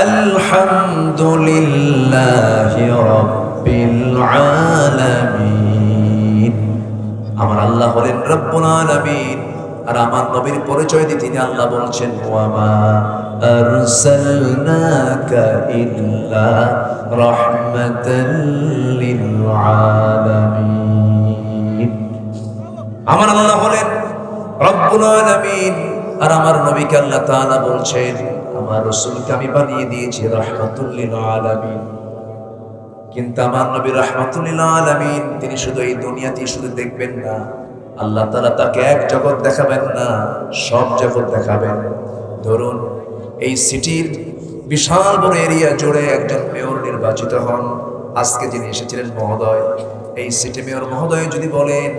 আলহামদুলিল্লাহি রাব্বিল আলামিন। আমার আল্লাহ হলেন রব্বুল আলামিন। আর আমার নবীর পরিচয় দিয়ে তিনি আল্লাহ বলছেন, ওয়া মা আরসালনাকা ইল্লা রাহমাতাল লিল আলামিন। আমার আল্লাহ হলেন রব্বুল আলামিন। আর আমার নবীকে আল্লাহ তাআলা বলছেন, আমার রাসূলকে আমি বানিয়ে দিয়েছি রাহমাতুল লিল আলামিন। কিন্তু আমার নবী রাহমাতুল লিল আলামিন, তিনি শুধু এই দুনিয়াতেই শুধু দেখবেন না, আল্লাহ তাআলা তাকে এক জগৎ দেখাবেন না, সব জগৎ দেখাবেন। ধরুন এই সিটির বিশাল বড় এরিয়া জুড়ে একজন মেয়র নির্বাচিত হন। আজকে যিনি এসেছিলেন মহোদয়, এই সিটি মেয়র মহোদয় যদি বলেন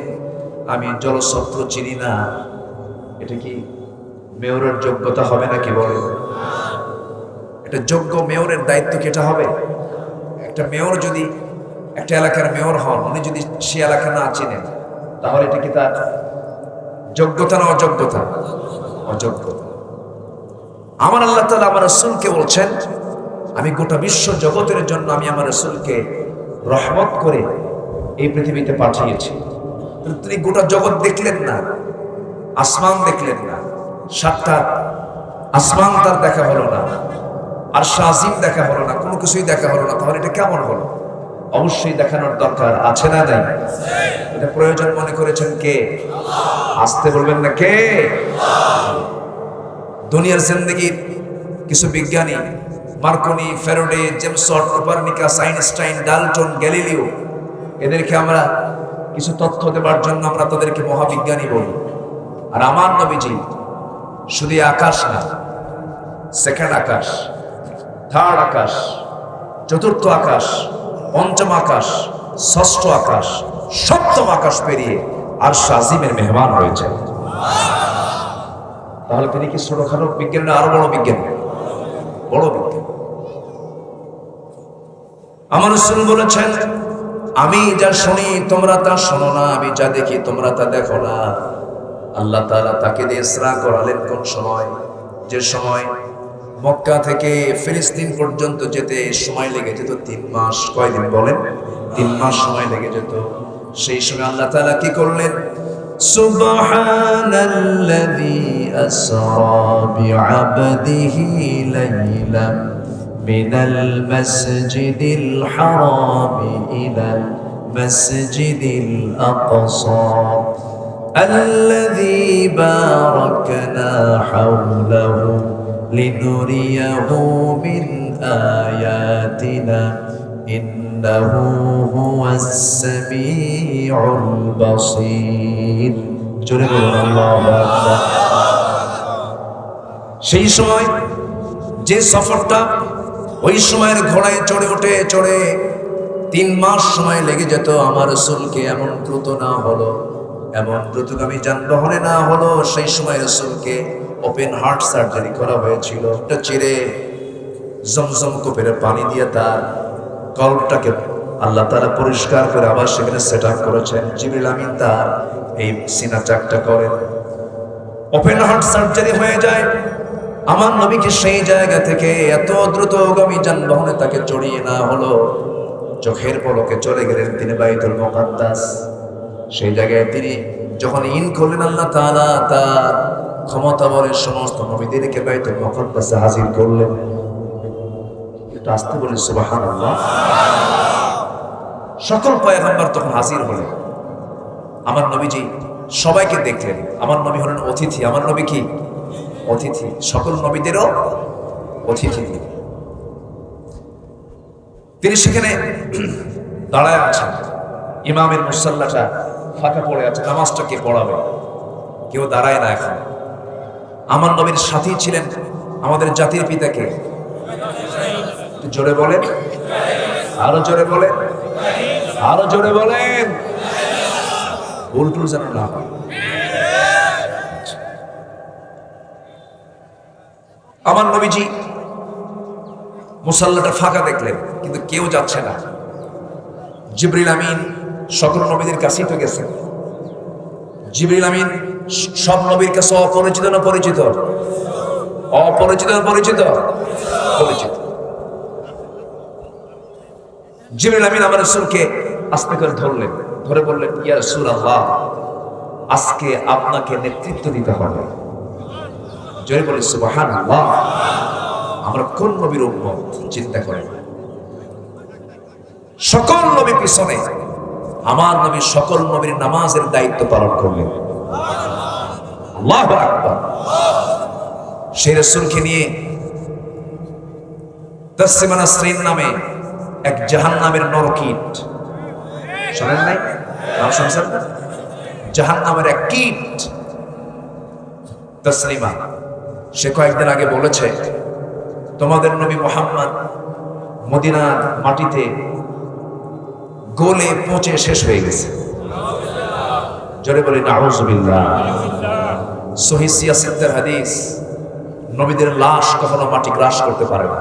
আমি জলছত্র চিনি না, এটা কি মেয়রের যোগ্যতা হবে নাকি? বলেন, এটা যোগ্য মেয়রের দায়িত্ব কি এটা হবে? একটা মেয়র যদি একটা এলাকার মেয়র হন, উনি যদি সে এলাকা না চিনেন, তাহলে এটা কি তার যোগ্যতা না অযোগ্যতা? অযোগ্যতা। আমার আল্লাহ তাআলা আমার রাসূলকে বলছেন, আমি গোটা বিশ্ব জগতের জন্য আমি আমার রাসূলকে রহমত করে এই পৃথিবীতে পাঠিয়েছি। তিনি গোটা জগৎ দেখলেন না, আসমান দেখলেন না, সাতটা আসমান তার দেখা হলো না, আর শাজিম দেখা হলো না, কোনো কিছুই দেখা হলো না। তাহলে এটা কেমন হলো? অবশ্যই দেখানোর দরকার আছে না নাই? এটা প্রয়োজন মনে করেছেন কে? আসতে বলবেন না কে? দুনিয়ার জিন্দেগির কিছু বিজ্ঞানী, Marconi, Faraday, James Watt, Copernicus, Einstein, Dalton, Galileo, এদেরকে আমরা কিছু তথ্য দেবার জন্য আমরা তাদেরকে মহাবিজ্ঞানী বলি। আর আমার নবীজি শুধু আকাশ না, সেকেন্ড আকাশ, থার্ড আকাশ, চতুর্থ আকাশ, পঞ্চম আকাশ, ষষ্ঠ আকাশ, সপ্তম আকাশ পেরিয়ে আর শাজিমের মেহমান হয়েছে। তাহলে তিনি কি ছোটখাটো বিজ্ঞান না আরো বড় বিজ্ঞান? বড় বিজ্ঞান। আমার রাসূল বলেছেন, আমি যা শুনি তোমরা তা শোনো না, আমি যা দেখি তোমরা তা দেখো না। আল্লাহ তাআলা তাকে দিয়ে ইসরা করালেন কোন সময়? যে সময় মক্কা থেকে ফিলিস্তিন পর্যন্ত যেতে সময় লেগে যেত 3 মাস। কয়দিন বলেন? 3 মাস সময় লেগে যেত। সেই সময় আল্লাহ তাআলা কি করলেন? সুবহানাল্লাযী আসরা বিআবদিহি লাইলাম মিনাল মাসজিদিল হারাম ইলাল মাসজিদিল আকসা আল্লাযী বারাকনা হাওলাহু লিনুরিয়াহু মিন আয়াতিনা ইন্নাহু হুয়াস সামিউল বাসীর। জোরে বলুন আল্লাহু আকবার। সেই সময় যে সফরটা, ওই সময়ের ঘোড়ায় চড়ে উঠে চড়ে 3 মাস সময় লেগে যেত আমার রাসূলকে। এমন দ্রুত না হলো, এমন দ্রুতগামী যানবাহনে না হলো, সেই সময় রাসূলকে ওপেন হার্ট সার্জারি করা হয়েছিল। এটা চিরে জমজম কূপের পানি দিয়ে তার কলবটাকে আল্লাহ তাআলা পরিষ্কার করে আবার সেখানে সেট আপ করেছেন। জিবরিল আমিন তার এই সিনা চাকটা করেন, ওপেন হার্ট সার্জারি হয়ে যায়। আমার নবীকে সেই জায়গা থেকে এত দ্রুতগামী যানবাহনে তাকে চড়িয়ে না হলো, চোখের পলকে চলে গেলেন তিনি বাইতুল মুকাদ্দাস। সেই জায়গায় তিনি যখন ইন করলেন, আল্লাহ তাআলা তার ক্ষমতা বলে সমস্ত নবীদেরকে বাইতুল মুকাদ্দাসে হাজির করলেন। এটা আসতে বলি সুবহানাল্লাহ। সকল পয়গম্বর তখন হাজির হলেন। আমার নবীজি সবাইকে দেখলেন। আমার নবী হলেন অতিথি। আমার নবী কি? অতিথি। সকল নবীদেরও অতিথি। তিনি সেখানে দাঁড়ায় আছেন, ইমামের মুসাল্লাটা ফাঁকা পড়ে আছে, নামাজটা কে পড়াবে? কেউ দাঁড়ায় না এখন। আমার নবীর সাথী ছিলেন আমাদের জাতির পিতাকে। জোরে বলেন, আরো জোরে বলেন, আরো জোরে বলেন, উল্টুল যেন না হয়। আমার নবীজি মুসাল্লাটা ফাঁকা দেখলেন, কিন্তু কেউ যাচ্ছে না। জিবরিল আমিন সকল নবীদের কাছেই তো গেছেন। জিবরিল আমিন সব নবীর কাছে অপরিচিত না পরিচিত? অপরিচিত না পরিচিত? পরিচিত। জিবরিল আমিন আমার রাসূলকে আস্তে করে ধরলেন, ধরে বললেন, ইয়া রাসূলুল্লাহ, আজকে আপনাকে নেতৃত্ব দিতে হবে। জয় বলি সুবহানাল্লাহ। আমরা কোন নবীর উম্মত চিন্তা করেন। সকল নবী পিছনে, আমার নবী সকল নবীর নামাজের দায়িত্ব পালন করলেন। আল্লাহু আকবার। সেই রাসূলকে নিয়ে তাসলিমা নাসরিন নামে এক জাহান্নামের নরকীট, শোনেন নাই? নাম শুনছেন? জাহান্নামের এক কীট তাসলিমা, সে কয়েকদিন আগে বলেছে, তোমাদের নবী মুহাম্মদ মদিনার মাটিতে গলে পচে শেষ হয়ে গেছে। জোরে বলি নাউযুবিল্লাহ। সহিহ সিয়াসতের হাদিস, নবীদের লাশ কখনো মাটি গ্রাস করতে পারে না।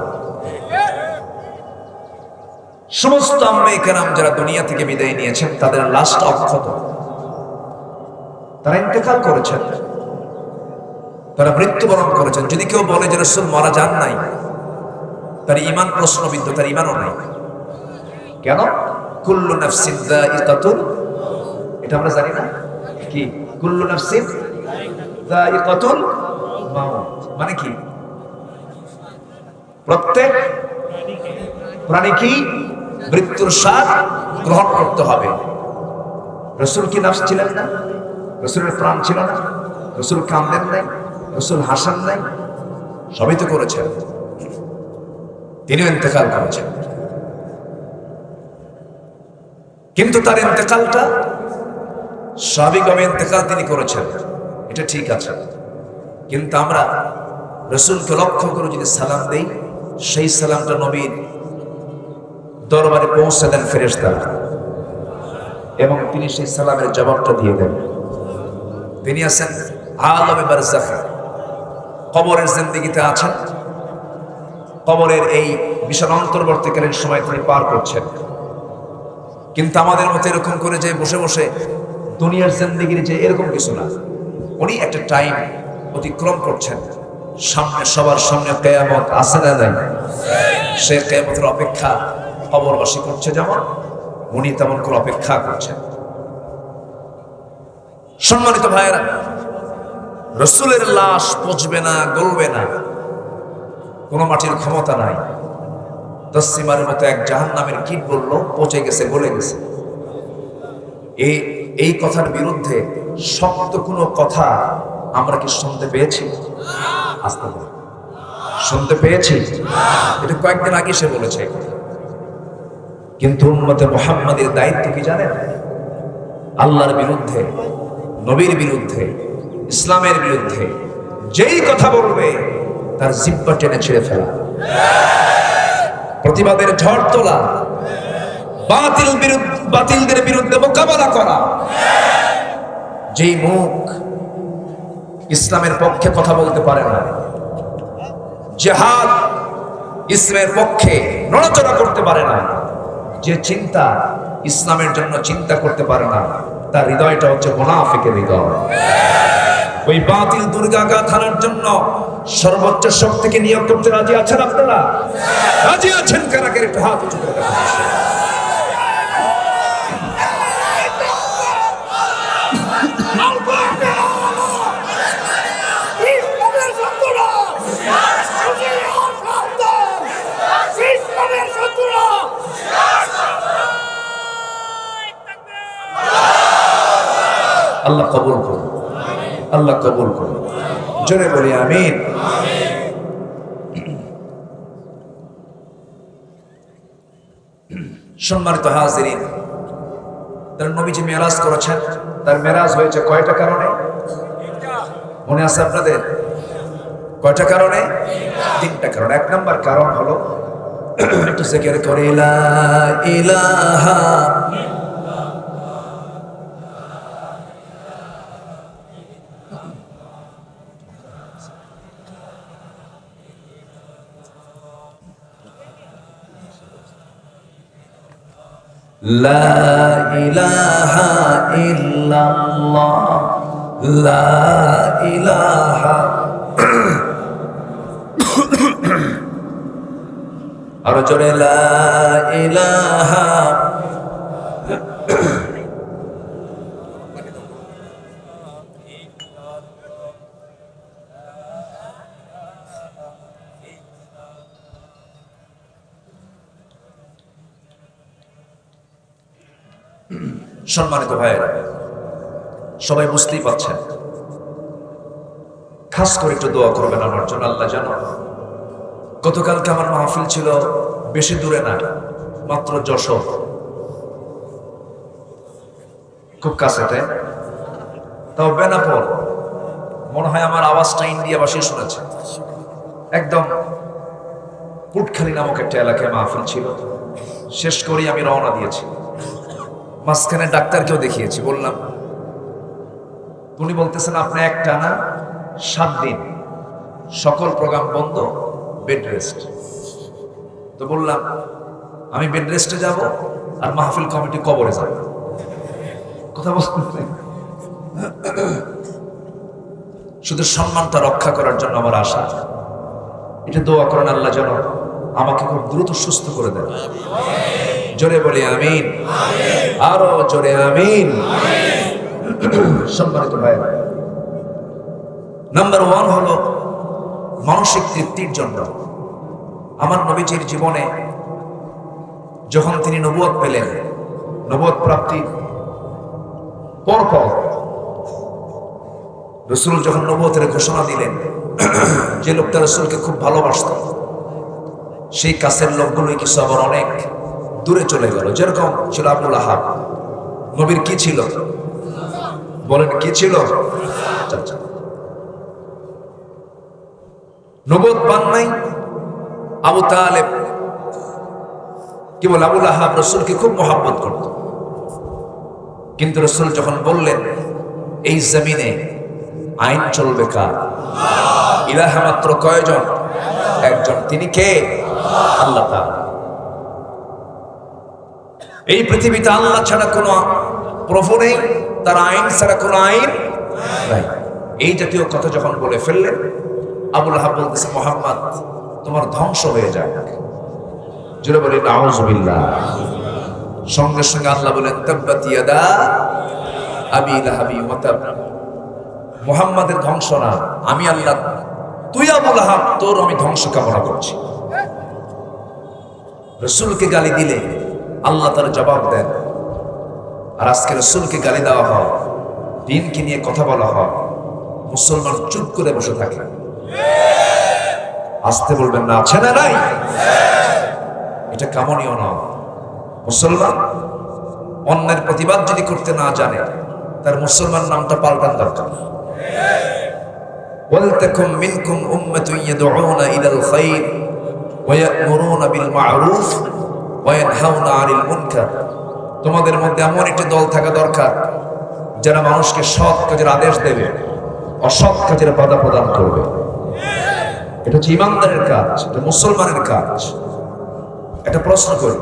সমস্ত আম্মায়ে কেরাম যারা দুনিয়া থেকে বিদায় নিয়েছেন, তাদের লাশটা অক্ষত, তারা ইন্তেকাল করেছেন, তারা মৃত্যুবরণ করেছেন। যদি কেউ বলে যে রাসূল মারা যান নাই, তার ঈমান প্রশ্নবিদ্ধ, তার ঈমানও নাই। কেন? কুল্লু নাফসিন যায়িকাতুল, এটা আমরা জানি না কি? কুল্লু নাফসিন যায়িকাতুল মাউত মানে কি? প্রত্যেক প্রাণী কি মৃত্যুর স্বাদ গ্রহণ করতে হবে। রাসূল কি নাফস ছিলেন না? রাসূলের প্রাণ ছিল না? রাসূল কাঁদেন নাই? রাসূল হাসেন নাই? সবই তো করেছেন। তিনিও ইন্তেকাল করেছেন, কিন্তু তার ইন্তেকালটা স্বাভাবিকভাবে ইন্তেকাল তিনি করেছেন, এটা ঠিক আছে। কিন্তু আমরা রাসূলকে লক্ষ্য করে যদি সালাম দেই, সেই সালামটা নবীর দরবারে পৌঁছে দেন ফেরেশতারা, এবং তিনি সেই সালামের জবাবটা দিয়ে দেন। তিনি আছেন আলমে বারজাখ, কবরের জিন্দেগিতে আছেন, কবরের এই বিশাল অন্তর্বর্তীকালীন সময় তিনি পার করছেন। কিন্তু আমাদের মতো এরকম করে যে বসে বসে দুনিয়ার জিন্দেগির যে এরকম কিছু না, উনি একটা টাইম অতিক্রম করছেন। সামনে সবার সামনে কিয়ামত আছে না নাই? সেই কিয়ামতের অপেক্ষা কবরবাসী করছে, যেমন উনি তেমন করে অপেক্ষা করছেন। সম্মানিত ভাইয়েরা, রাসূলের লাশ পচবে না, গলবে না, কোনো মাটির ক্ষমতা নাই। তাসলিমার মতো এক জাহান্নামের কীট বলল পচে গেছে, গলে গেছে। এই কথার বিরুদ্ধে শক্ত কোনো কথা আমরা কি শুনতে পেয়েছি? আস্তে বলি, শুনতে পেয়েছি? এটা কয়েকদিন আগে সে বলেছে। কিন্তু উম্মতে মুহাম্মাদের দায়িত্ব কি জানেন? আল্লাহর বিরুদ্ধে, নবীর বিরুদ্ধে, ইসলামের বিরুদ্ধে যেই কথা বলবে তার জিহ্বা টেনে ছিঁড়ে ফেলা, প্রতিবাদের ঝড় তোলা, বাতিলদের বিরুদ্ধে মোকাবেলা করা। যেই মুখ ইসলামের পক্ষে কথা বলতে পারে না, জিহাদ ইসলামের পক্ষে নড়াচড়া করতে পারে না, যে চিন্তা ইসলামের জন্য চিন্তা করতে পারে না, তার হৃদয়টা হচ্ছে মুনাফিকের হৃদয়। ওই বাতিল দুর্গাঘাত হানার জন্য সর্বোচ্চ শক্তিকে নিয়োগ করতে রাজি আছেন আপনারা? রাজি আছেন কারা? একটু হাত উঁচু করে দেখান। আল্লাহ কবুল করুন, আল্লাহ কবুল করুন। জোরে বলি আমিন। সম্মানিত হাজিরিন, তার নবীজি মেরাজ করেছেন। তার মেরাজ হয়েছে কয়টা কারণে মনে আছে আপনাদের? কয়টা কারণে? তিনটা কারণ। এক নম্বর কারণ হলো, একটু জিকির করে লা ইলাহা লা ইলাহা ইল্লাল্লাহ, লা ইলাহা আর জোরে লা ইলাহা। সম্মানিত ভাইয়েরা, সবাই বুঝতেই পারছেন, খাস করে একটু দোয়া করবেন আমার জন্য। আল্লাহ জানো, গতকালকে আমার মাহফিল ছিল বেশি দূরে না, মাত্র যশোর, খুব কাছেতে, তাও বেনাপোল। মনে হয় আমার আওয়াজটা ইন্ডিয়াবাসী শুনেছে। একদম পুটখালি নামক একটা এলাকায় মাহফিল ছিল। শেষ করি আমি রওনা দিয়েছি। মাঝখানে ডাক্তারকেও দেখিয়েছি, বললাম, উনি বলতেছেন আপনি একটানা 7 দিন সকল প্রোগ্রাম বন্ধ, বেড রেস্ট। তো বললাম আমি বেড রেস্টে যাব আর মাহফিল কমিটি কবরে যাব। কথা বলতে শুধু সম্মানটা রক্ষা করার জন্য আমার আশা। এটা দোয়া করেন আল্লাহ যেন আমাকে খুব দ্রুত সুস্থ করে দেন। জোরে বলি আমিন, আরো জোরে আমিন। সম্মানিত ভাইরা, নাম্বার 1 হলো মানসিক তৃপ্তির জন্য। আমার নবীজির জীবনে যখন তিনি নবুয়ত পেলেন, নবুয়ত প্রাপ্তির পরপর রাসূল যখন নবুয়তের ঘোষণা দিলেন, যে লোকটা রাসূলকে খুব ভালোবাসত, সেই কাছের লোকগুলোই কিছু আবার অনেক দূরে চলে গেল। যেরকম ছিল আবু লাহাব। নবীর কি ছিল বলেন, কি ছিল? নবুয়ত পান নাই আবু তালেব, কি বলে, আবু লাহাব রাসূলকে খুব মহব্বত করত। কিন্তু রাসূল যখন বললেন এই জমিনে আইন চলবে কার? ইলাহা মাত্র কয়জন? একজন। তিনি কে? আল্লাহ তাআলা। এই পৃথিবীতে আল্লাহ ছাড়া কোনো প্রভু নেই, তার আইন ছাড়া কোনো আইন নাই। এই জাতীয় কথা যখন বলে ফেললেন, আবু লাহাব বলতেছে, মুহাম্মদ তোমার ধ্বংস হয়ে যাক। জোরে বলি নাউযুবিল্লাহ। সঙ্গে সঙ্গে আল্লাহ বলেন, তাব্বাত ইয়াদা আবি লাহাবি ওয়া তাব। মুহাম্মাদের ধ্বংস না, আমি আল্লাহ, তুই আবু লাহাব, তোর আমি ধ্বংস কামনা করছি। রাসূলকে গালি দিলে আল্লাহ তার জবাব দেন। আর আজকে রাসূলকে গালি দেওয়া হয়, দ্বীনকে নিয়ে কথা বলা হয়, মুসলমান চুপ করে বসে থাকে। আসতে বলবেন না, আছে না নাই? এটা কামনীয় নয়। মুসলমান অন্যের প্রতিবাদ যদি করতে না জানে, তার মুসলমান নামটা পাল্টান দরকার। ওয়ালতাকুম মিনকুম উম্মাতুন ইয়াদউনা ইলাল খায়র ওয়া ইয়া'মুরুনা বিল মা'রুফ ওয়া ইয়ানহাউনা আনিল মুনকার। তোমাদের মধ্যে এমন একটি দল থাকা দরকার যারা মানুষকে সৎ কাজের আদেশ দেবে, অসৎ কাজের বাধা প্রদান করবে। এটা হচ্ছে ইমানদারের কাজ, এটা মুসলমানের কাজ। একটা প্রশ্ন করি,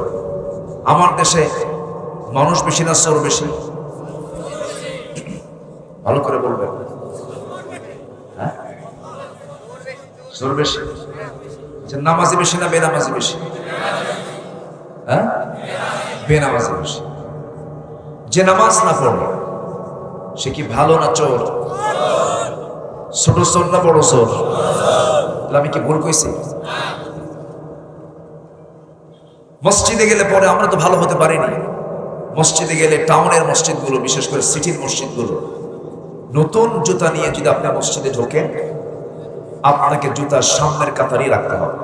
আমার দেশে মানুষ বেশি না চোর বেশি? ভালো করে বলবেন। হ্যাঁ, চোর বেশি। নামাজি বেশি না বেনামাজি বেশি? হ্যাঁ, বেনামাজি বেশি। যে নামাজ না পড়ে সে কি ভালো না চোর? ছোট চোর না বড় চোর? আমি কি ভুল কইছি? মসজিদে গেলে পরে আমরা তো ভালো হতে পারিনি। মসজিদে গেলে টাউনের মসজিদগুলো, বিশেষ করে সিটির মসজিদগুলো, নতুন জুতা নিয়ে যদি আপনি মসজিদে ঢোকেন, আপনাকে জুতার সামনের কাতারই রাখতে হবে,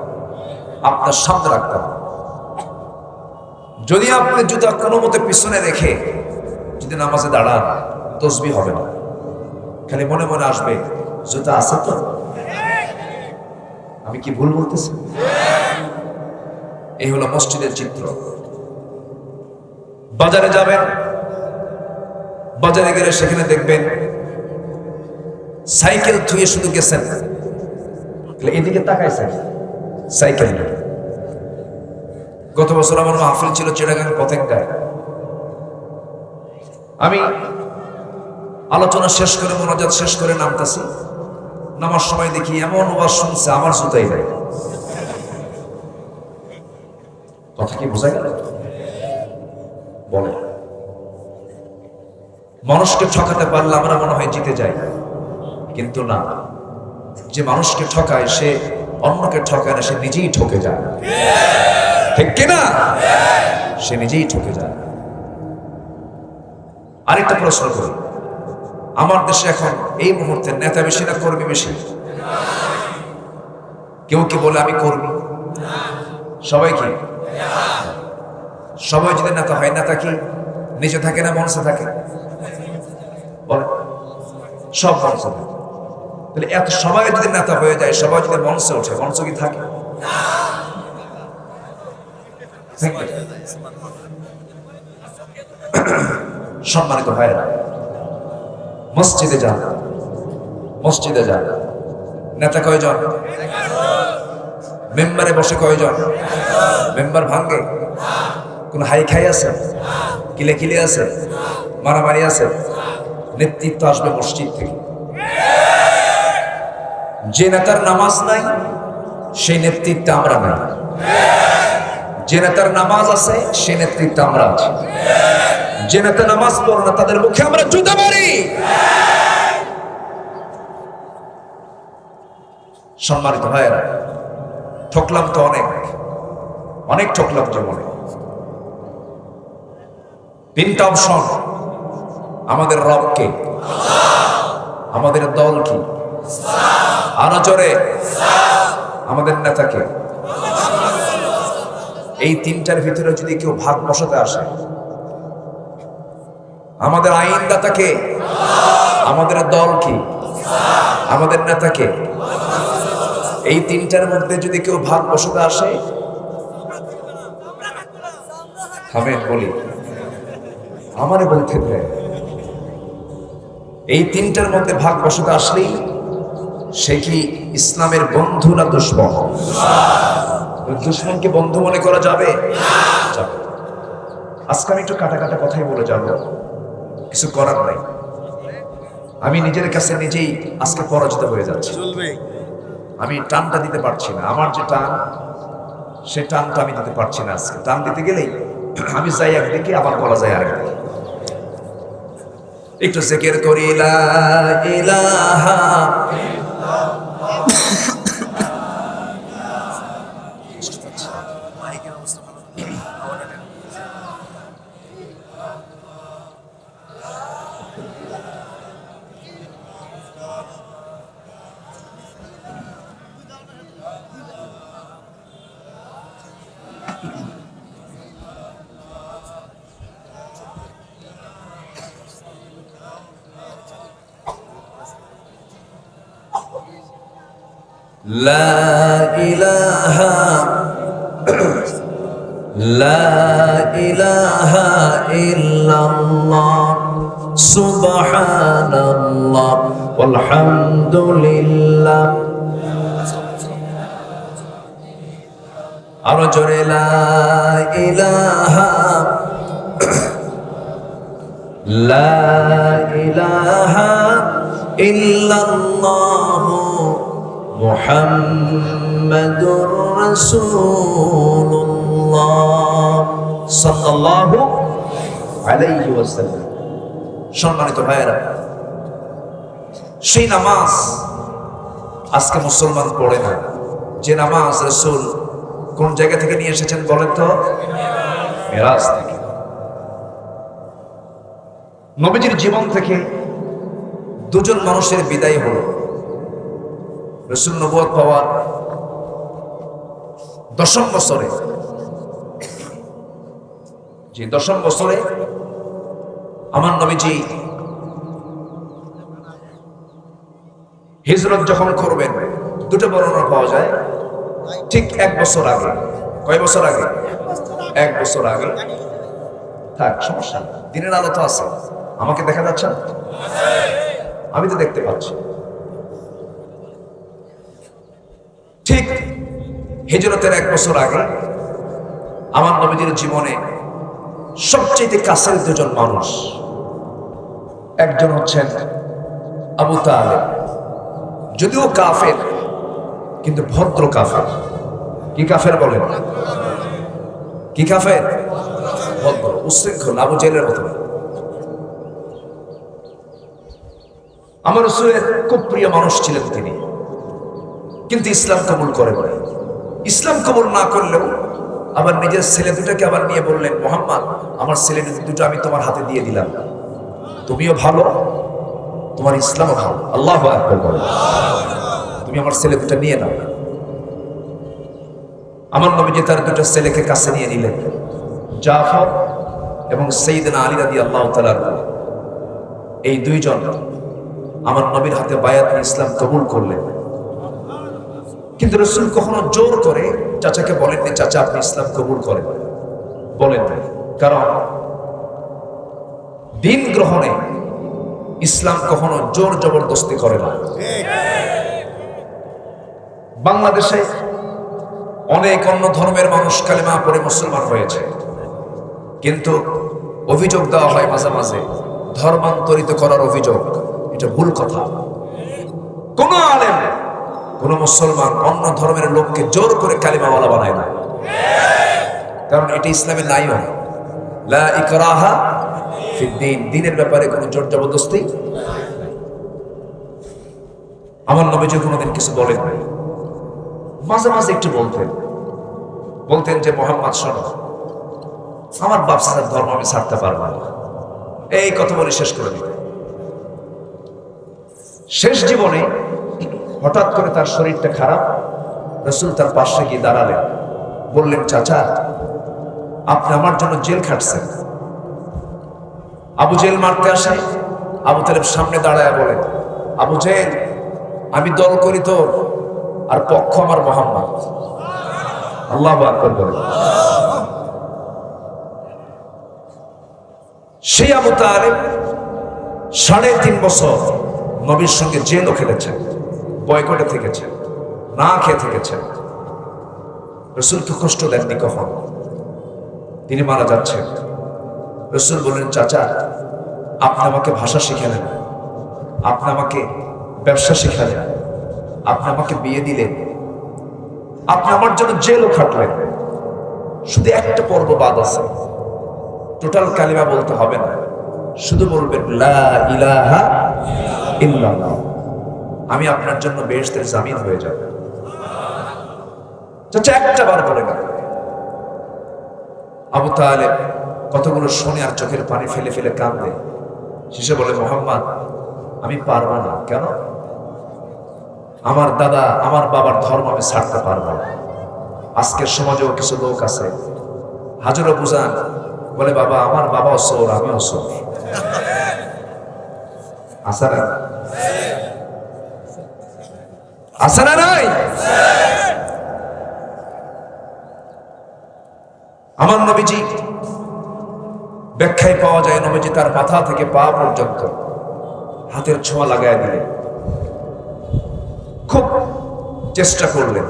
আপনার সামনে রাখতে হবে। যদি আপনি জুতা কোনো মতে পিছনে রেখে যদি নামাজে দাঁড়ান, তাসবিহ হবে না, খালি মনে মনে আসবে জুতা আছে তো। আমি কি ভুল বলতেছি? এই হলো মসজিদের চিত্র। বাজারে যাবেন, বাজারে গেলে সেখানে দেখবেন সাইকেল থুয়ে শুধু গেছেন, এদিকে তাকাইছেন সাইকেল। গত বছর আমার মাহফিল ছিল চিটাগাং পতেঙ্গায়। আমি আলোচনা শেষ করে, মোনাজাত শেষ করে নামতেছি, নামার সময় দেখি এমন ওয়াজ শুনছে, আমার জুতাই নাই। কথা কি বোঝা গেল? বলে মানুষকে ঠকাতে পারলে আমরা মনে হয় জিতে যাই, কিন্তু না, যে মানুষকে ঠকায় সে অন্যকে ঠকায় না, সে নিজেই ঠকে যায়। ঠিক কিনা? সে নিজেই ঠকে যায়। আরেকটা প্রশ্ন করি, আমার দেশে এখন এই মুহূর্তে নেতা বেশি না কর্মী বেশি? কেউ কি বলে আমি কর্মী? সবাই কি? সবাই যদি নেতা হয়, নেতা কি নিচে থাকে না মঞ্চে থাকে? বলে সব মঞ্চে থাকে। তাহলে এত সবাই যদি নেতা হয়ে যায়, সবাই যদি মঞ্চে ওঠে, মঞ্চ কি থাকে? সম্মানিত ভাইরা, মসজিদে যান, মসজিদে যান, নেতা কয়জন? মেম্বারে বসে কয়জন? মেম্বার ভাঙ্গে? কোন হাই খাই আছে? কিলে কিলে আছে? মারামারি আছে? নেতৃত্ব আসবে মসজিদ থেকে। যে নেতার নামাজ নাই, সেই নেতৃত্বে আমরা নাই। যে নেতার নামাজ আছে, সেই নেতৃত্বে আমরা আছি। যে নেতা নামাজ পড়ে না, তাদের মুখে আমরা জুতা মারি। সম্মানিত ভাইয়েরা, ঠকলাম তো অনেক অনেক ঠকলাম জীবনে। তিনটা অপশন, আমাদের রবকে, আমাদের দল কি, আরো জোরে আমাদের নেতাকে। এই তিনটার ভিতরে যদি কেউ ভাগ বসাতে আসে, আমাদের আইনদাতাকে, আমাদের দল কি, আমাদের নেতাকে, এই তিনটার মধ্যে যদি কেউ ভাগ বসাতে আসে, থামেন বলি, আমারে বলতে দেয়, এই তিনটার মধ্যে ভাগ বসাতে আসলেই সে কি ইসলামের বন্ধু না দুশমন? দুশমনকে বন্ধু মনে করা যাবে? আজকে আমি একটু কাটা কাটা কথাই বলে যাব, কিছু করার নাই। আমি নিজের কাছে নিজেই আজকে পরাজিত হয়ে যাচ্ছি। আমি টানটা দিতে পারছি না, আমার যে টান, সে টানটা আমি দিতে পারছি না। আজকে টান দিতে গেলেই আমি যাই একদিকে, আবার বলা যায় আরেকদিকে। একটু জিকির করি, লা ইলাহা লা ইলাহা লা ইলাহা ইল্লাল্লাহ সুবহানাল্লাহ আলহামদুলিল্লাহ। আরো জোরে, লা ইলাহা লা ইলাহা ইল্লাল্লাহ মুহাম্মাদুর রাসূলুল্লাহ সাল্লাল্লাহু আলাইহি ওয়াসাল্লাম। সম্মানিত ভাইয়েরা, সেই নামাজ আজকে মুসলমান পড়ে না। যে নামাজ রাসূল কোন জায়গা থেকে নিয়ে এসেছেন বলেন তো? মেরাজ থেকে। নবীজির জীবন থেকে দুজন মানুষের বিদায় হলো। রাসূল নবুয়ত পাওয়ার 10ম বছরে, যে 10ম বছরে আমার নবীজি হিজরত যখন করবেন, দুটো বর্ণনা পাওয়া যায়। ঠিক 1 বছর আগে। কয় বছর আগে? 1 বছর আগে। থাক, সমস্যা নেই, দিনের আলো তো আছে। আমাকে দেখা যাচ্ছে না? আমি তো দেখতে পাচ্ছি। ঠিক হিজরতের 1 বছর আগে আমার নবীজির জীবনে সবচেয়ে কাছের দুজন মানুষ, একজন হচ্ছেন আবু তালেব। যদিও কাফের, কিন্তু ভদ্র কাফের। কি কাফের বলেন? কি কাফের? ভদ্র, উচ্ছৃঙ্খল, আবু জেহেলের মতো। আমার রাসূলের খুব প্রিয় মানুষ ছিলেন তিনি, কিন্তু ইসলাম কবুল করে নাই। ইসলাম কবুল না করলেও আবার নিজের ছেলে দুটাকে আবার নিয়ে বললেন, মুহাম্মদ, আমার ছেলে দুটো আমি তোমার হাতে দিয়ে দিলাম, তুমিও ভালো, তোমার ইসলামও ভালো। আল্লাহু আকবার বলেন। তুমি আমার ছেলে দুটো নিয়ে নাও। আমার নবীজি তার দুটো ছেলেকে কাছে নিয়ে নিলেন, জাফর এবং সাইয়েদনা আলী রাদিয়াল্লাহু তাআলা। এই দুইজন আমার নবীর হাতে বায়াত নিয়ে ইসলাম কবুল করলেন। কিন্তু রাসূল কখনো জোর করে চাচাকে বলেননি, চাচা আপনি ইসলাম কবুল করেন, বলেন না। কারণ দিন গ্রহণে ইসলাম কখনো জোর জবরদস্তি করে না। বাংলাদেশে অনেক অন্য ধর্মের মানুষ কালেমা পড়ে মুসলমান হয়েছে, কিন্তু অভিযোগ দেওয়া হয় মাঝে মাঝে ধর্মান্তরিত করার অভিযোগ। এটা ভুল কথা। কোন আলেম, কোন মুসলমান অন্য ধর্মের লোককে জোর করে কালিমাওয়ালা বানায় না, কারণ এটা ইসলামে নাই। লা ইকরাহা ফিদ্দীন, দ্বীনের ব্যাপারে কোনো জোর জবরদস্তি। আমার নবীজি কোনোদিন কিছু বলেন নাই, মাঝে মাঝে একটু বলতেন যে মুহাম্মদ শোনো, আমার বাপ সাদার ধর্ম আমি ছাড়তে পারবো না, এই কথা বলে শেষ করে দিতেন। শেষ জীবনে হঠাৎ করে তার শরীরটা খারাপ, রাসূল তার পাশে গিয়ে দাঁড়ালেন, বললেন, চাচা আপনি আমার জন্য জেল খাটছেন। আবু জেল মারতে আসে, আবু তালেব সামনে দাঁড়ায় বলেন, আবু জেল আমি দল করি তোর, আর পক্ষ আমার মুহাম্মদ। আল্লাহু আকবার বলেন। সেই আবু তালেব 3.5 বছর নবীর সঙ্গে জেলও খেলেছেন, বয়কটে থেকেছেন, না খেয়ে থেকেছেন। রাসূলকে কষ্ট দেননি কখন। তিনি মারা যাচ্ছেন, রাসূল বললেন, চাচা আপনি আমাকে ভাষা শিখালেন, আপনি আমাকে ব্যবসা শিখালেন, আপনি আমাকে বিয়ে দিলেন, আপনি আমার জন্য জেলও খাটলেন, শুধু একটা পর্ব বাদ আছে, টোটাল কালিমা বলতে হবে না, শুধু বলবেন লা ইলাহা ইল্লাল্লাহ, আমি আপনার জন্য বেহেশতের জামিন হয়ে যাব। চাচা একটা বার বলে না। আবু তালেব কতগুলো শুনে আর চোখের পানি ফেলে ফেলে কাঁদে, শেষে বলে, মুহাম্মদ আমি পারবো না। কেন? আমার দাদা আমার বাবার ধর্ম আমি ছাড়তে পারবো না। আজকের সমাজেও কিছু লোক আছে, হাজারো বুঝান, বলে বাবা আমার বাবাও চোর, আমিও চোর। আছে না? আছে না নাই? আমার নবীজি ব্যাখ্যায় পাওয়া যায়, নবীজি তার মাথা থেকে পা পর্যন্ত হাতের ছোঁয়া লাগায় দিলেন, খুব চেষ্টা করলেন,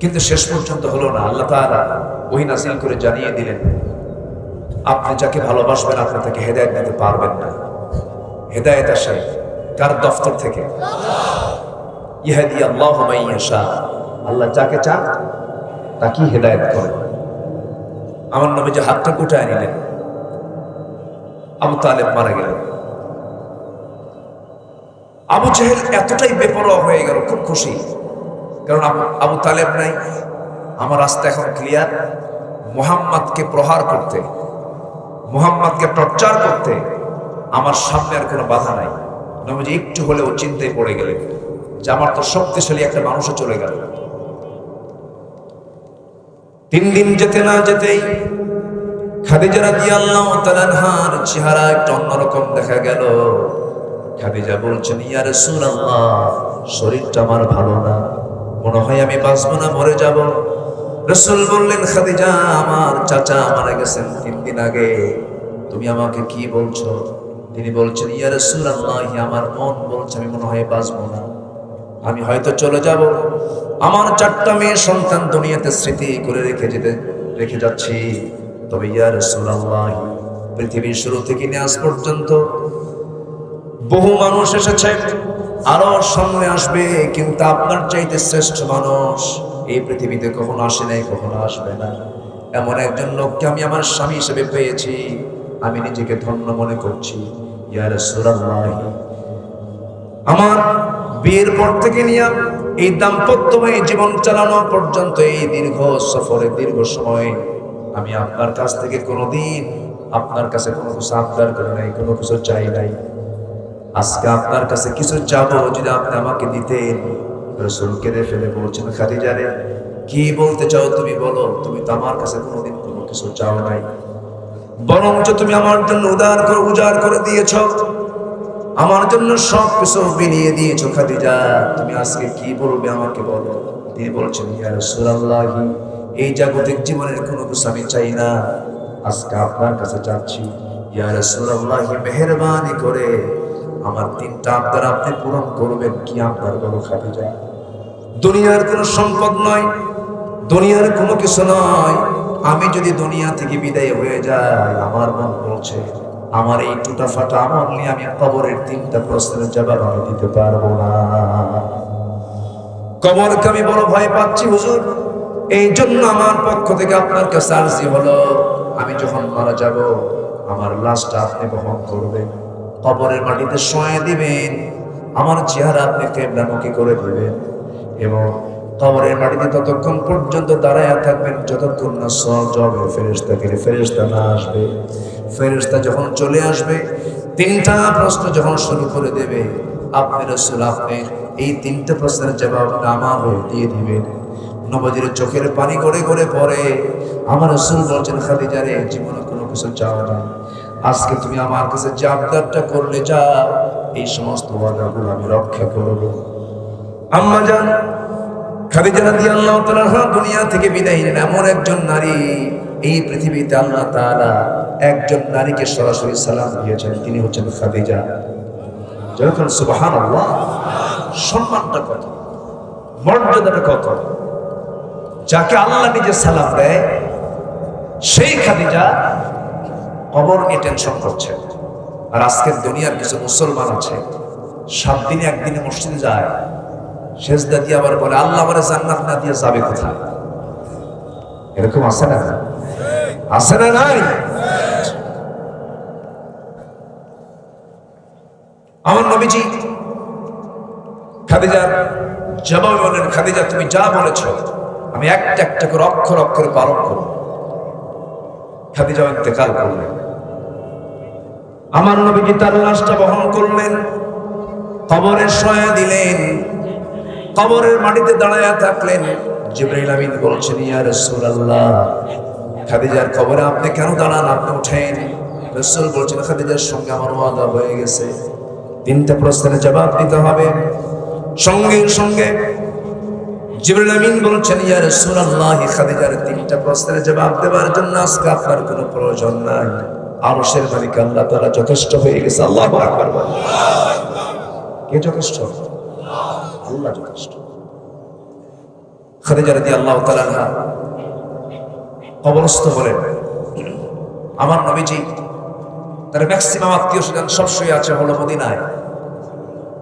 কিন্তু শেষ পর্যন্ত হলো না। আল্লাহ তাআলা ওহী নাযিল করে জানিয়ে দিলেন, আপনি যাকে ভালোবাসবেন আপনি তাকে হেদায়েত দিতে পারবেন না। হেদায়েত আসে কার দফতর থেকে? ইহদি আল্লাহু মান ইয়াশা, আল্লাহ যাকে চান তাকে হেদায়েত করেন। আমার নবীজি হাতটা গুটায় নিলেন, আবু তালেব মারা গেলেন। আবু জেহেল এতটাই বেপরোয়া হয়ে গেল, খুব খুশি, কারণ আবু তালেব নাই, আমার রাস্তা এখন ক্লিয়ার। মুহাম্মদকে প্রহার করতে, মুহাম্মদকে টর্চার করতে আমার সামনে আর কোনো বাধা নাই। নবীজি একটু হলেও চিন্তায় পড়ে গেলেন যে আমার তো শক্তিশালী একটা মানুষও চলে গেল। 3 দিন যেতে না যেতেই খাদিজা রাদিয়াল্লাহু তাআলা আনহার চেহারা একটু অন্যরকম দেখা গেল। খাদিজা বলছেন, ইয়া রাসূলুল্লাহ শরীরটা আমার ভালো না, মনে হয় আমি বাঁচবো না, মরে যাব। রাসূল বললেন, খাদিজা আমার চাচা মারা গেছেন 3 দিন আগে, তুমি আমাকে কি বলছো? তিনি বলছেন, ইয়া রাসূলুল্লাহ আমার মন বলছে আমি মনে হয় বাঁচবো না, আমি হয়তো চলে যাব। আমার 4টা মেয়ে সন্তান দুনিয়াতে স্মৃতি করে রেখে যাচ্ছি। তবে ইয়া রাসূলুল্লাহ পৃথিবীর শুরু থেকে নিয়ে আজ পর্যন্ত বহু মানুষ এসেছে, আরো সামনে আসবে, কিন্তু আপনার চাইতে শ্রেষ্ঠ মানুষ এই পৃথিবীতে কখনো আসে নাই, কখনো আসবে না। এমন একজন লোককে আমি আমার স্বামী হিসেবে পেয়েছি, আমি নিজেকে ধন্য মনে করছি। ইয়া রাসূলুল্লাহ, আমার বিয়ের পর থেকে নিয়ে এই দাম্পত্যময় জীবন চালানো পর্যন্ত, এই দীর্ঘ সফরে দীর্ঘ সময় আমি আপনার কাছ থেকে কোনোদিন আপনার কাছে কোনো কিছু আবদার করি নাই, কোনো কিছু চাই নাই। আজকে আপনার কাছে কিছু চাবো, যদি আপনি আমাকে দিতেন। রাসূল কেঁদে ফেলে বলছেন, খাদিজা রে, কি বলতে চাও তুমি বলো। তুমি তো আমার কাছে কোনোদিন কোনো কিছু চাও নাই, বরঞ্চ তুমি আমার জন্য উজাড় করে দিয়েছ, আমার জন্য সব কিছু বিলিয়ে দিয়েছ। খাদিজা, তুমি আজকে কি বলবে আমাকে বলো। তিনি বলছেন, ইয়া রাসূলুল্লাহ, এই জাগতিক জীবনের কোনো কিছু আমি চাই না, আজকে আপনার কাছে চাচ্ছি। ইয়া রাসূলুল্লাহ, মেহেরবানি করে আমার তিনটা আবদার আপনি পূরণ করবেন। কি আবদার বলো খাদিজা? দুনিয়ার কোনো সম্পদ নয়, দুনিয়ার কোনো কিছু নয়। আমি যদি দুনিয়া থেকে বিদায় হয়ে যাই, আমার মন বলছে আমার এই টুটা ফাটা আমল নিয়ে আমি কবরের তিনটা প্রশ্নের জবাব আমি দিতে পারবো না। কবরকে আমি বড় ভয় পাচ্ছি হুজুর, এই জন্য আমার পক্ষ থেকে আপনার কাছে আরজি হলো, আমি যখন মারা যাব আমার লাশটা আপনি বহন করবেন, কবরের মাটিতে শোয়া দিবেন, আমার চেহারা আপনি কিবলামুখী করে দিবেন এবং কবরের মাটিতে ততক্ষণ পর্যন্ত দাঁড়ায়া থাকবেন যতক্ষণ না সওয়াবে ফেরেশতা না আসবে। ফেরেশতা যখন চলে আসবে, তিনটা প্রশ্ন যখন শুরু করে দেবে, আপনি রাসূল আপনি এই তিনটা প্রশ্নের জবাব আমার দিয়ে দিবেন। নবীর চোখের পানি গড়ে গড়ে পড়ে। আমার রাসূল বলছেন, খাদিজা রে, জীবনে কোনো কিছু চাও না, আজকে তুমি আমার কাছে যে আবদারটা করলে যাও, এই সমস্ত ওয়াদাগুলো আমি রক্ষা করব। আম্মা জান খাদিজা রাদিয়াল্লাহু তাআলা দুনিয়া থেকে বিদায় নেন। এমন একজন নারী, এই পৃথিবীতে আল্লাহ তাআলা একজন নারীকে সরাসরি সালাম দিয়েছেন, তিনি হচ্ছেন খাদিজা। যখন সুবহানাল্লাহ, সম্মানটা কত, মর্যাদাটা কত, যাকে আল্লাহ নিজে সালাম দেয়, সেই খাদিজা কবর নিয়ে টেনশন করছে। আর আজকের দুনিয়ার কিছু মুসলমান আছে, 7 দিনে একদিনে মসজিদে যায়, সেজদা দিয়ে আবার বলে আল্লাহ আমারে জান্নাত না দিয়ে যাবে কোথায়। এরকম আছে না? আছে না? নাই? আমার নবীজি খাদিজার জবাব বলেন, খাদিজা তুমি যা বলেছ আমি একটা একটা করে অক্ষর অক্ষরে পালন করব। খাদিজা ইন্তেকাল করলেন। আমার নবীজি তার লাশটা বহন করলেন, কবরে শোয়া দিলেন, কবরের মাটিতে দাঁড়ায়া থাকলেন। জিবরাইল আমিন বলছেন, ইয়া রাসূলুল্লাহ, খাদিজার কবরে আপনি কেন দাঁড়ান, আপনি উঠেন। রাসূল বলছেন, খাদিজার সঙ্গে আমার ওয়াদা হয়ে গেছে, তিনটা প্রশ্নের জবাব দিতে হবে। সঙ্গে সঙ্গে জিবরাইল আমিন বলছেন, ইয়া রাসূলুল্লাহ, খাদিজার তিনটা প্রশ্নের জবাব দেওয়ার জন্য আজকে আপনার কোনো প্রয়োজন নাই, আরশের মালিক আল্লাহ তাআলা যথেষ্ট হয়ে গেছে। আল্লাহু আকবার বলেন। কে যথেষ্ট? আল্লাহ যথেষ্ট। খাদিজা রাদিয়াল্লাহু তাআলা আনহা কবরস্থ হলেন। আমার নবীজি তার ম্যাক্সিমাম আত্মীয় স্বজন সব শুয়ে আছে হলো মদিনায়,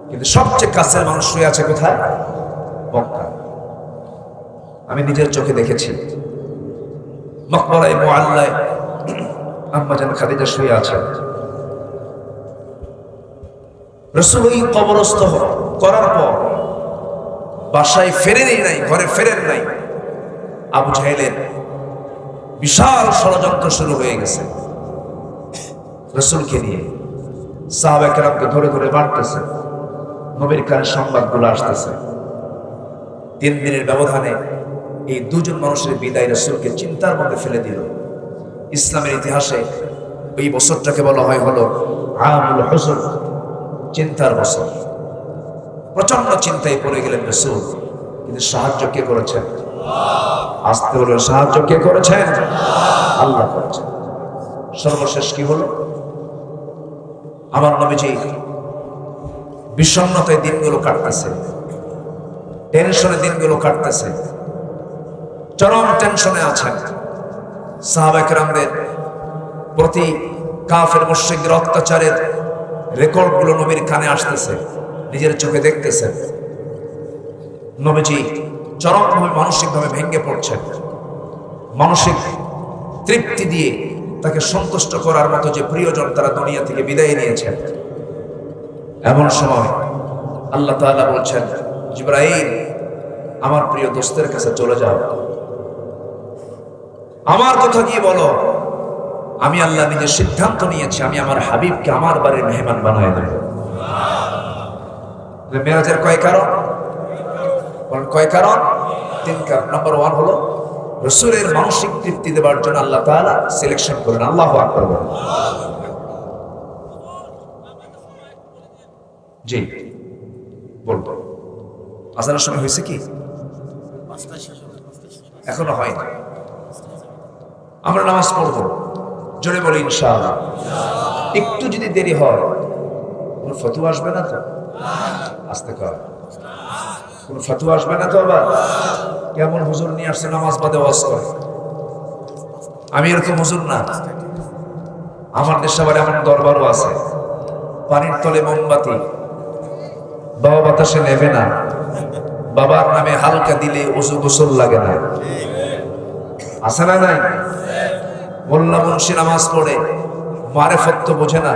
কিন্তু সবচেয়ে কাছের মানুষ শুয়ে আছে কোথায়? মক্কায়। আমি নিজের চোখে দেখেছি, মকবরায়ে মুআল্লায় আম্মা জান খাদিজা শুয়ে আছেন। রাসূল ওই কবরস্থ করার পর বাসায় ফেরেনই নাই, ঘরে ফেরেন নাই। আবু জাহেলের বিশাল ষড়যন্ত্র শুরু হয়ে গেছে রাসূলকে নিয়ে। সাহাবা কেরামকে ধরে ধরে মারতেছে, নবীর কানে সংবাদগুলো আসতেছে। 3 দিনের ব্যবধানে এই দুজন মানুষের বিদায় রাসূলকে চিন্তার মধ্যে ফেলে দিল। ইসলামের ইতিহাসে এই বছরটাকে বলা হয় হলো আমুল হুজন, চিন্তার বছর। প্রচন্ড চিন্তায় পড়ে গেলেন রাসূল, কিন্তু সাহায্য কে করেছেন? আসতে হলো, সাহায্য কে করেছেন? আল্লাহ করেছেন। সর্বশেষ কি হলো? আমার নবীজি বিষণ্ণতায় দিনগুলো কাটতেছে, টেনশনে দিনগুলো কাটতেছে, চরম টেনশনে আছেন। সাহাবা কেরামদের প্রতি কাফের মুশরিকদের অত্যাচারের রেকর্ডগুলো নবীর কানে আসতেছে, নিজের চোখে দেখতেছেন। নবীজি চরমভাবে মানসিকভাবে ভেঙে পড়ছেন, মানসিক তৃপ্তি দিয়ে তাকে সন্তুষ্ট করার মতো যে প্রিয়জন তারা দুনিয়া থেকে বিদায় নিয়েছেন। এমন সময় আল্লাহ তাআলা বলছেন, জিবরাইল আমার প্রিয় দোস্তের কাছে চলে যাও, আমার কথা গিয়ে বলো আমি আল্লাহ নিজের সিদ্ধান্ত নিয়েছি, আমি আমার হাবিবকে আমার বাড়ির মেহমান বানায় দেব। মেরাজের কয় কারণ? কয় কারণ? 3 কারণ। নাম্বার 1 হলো রাসূলের মানসিক তৃপ্তি দেওয়ার জন্য আল্লাহ তাআলা সিলেকশন করেন। আল্লাহু আকবার বলেন। জি বলবো আজানের সময় হয়েছে কি? এখনো হয়নি। আমরা নামাজ পড়বো, জোরে বলি ইনশাআল্লাহ। একটু যদি দেরি হয় কোন ফতোয়া আসবে না তো? আস্তে কর, কোন ফতোয়া আসবে না তো? আবার কেমন হুজুর নিয়ে আসছে নামাজ বাদে ওয়াজ করে? আমি এরকম হুজুর না। আমার দেশে আবার এমন দরবারও আছে, পানির তলে মোমবাতি, বাবা বাতাসে নেবে না, বাবার নামে হালকা দিলে ওযু গোসল লাগে না। আছে না নাই? মোল্লা মুন্সি নামাজ পড়ে মারেফত তো বোঝে না,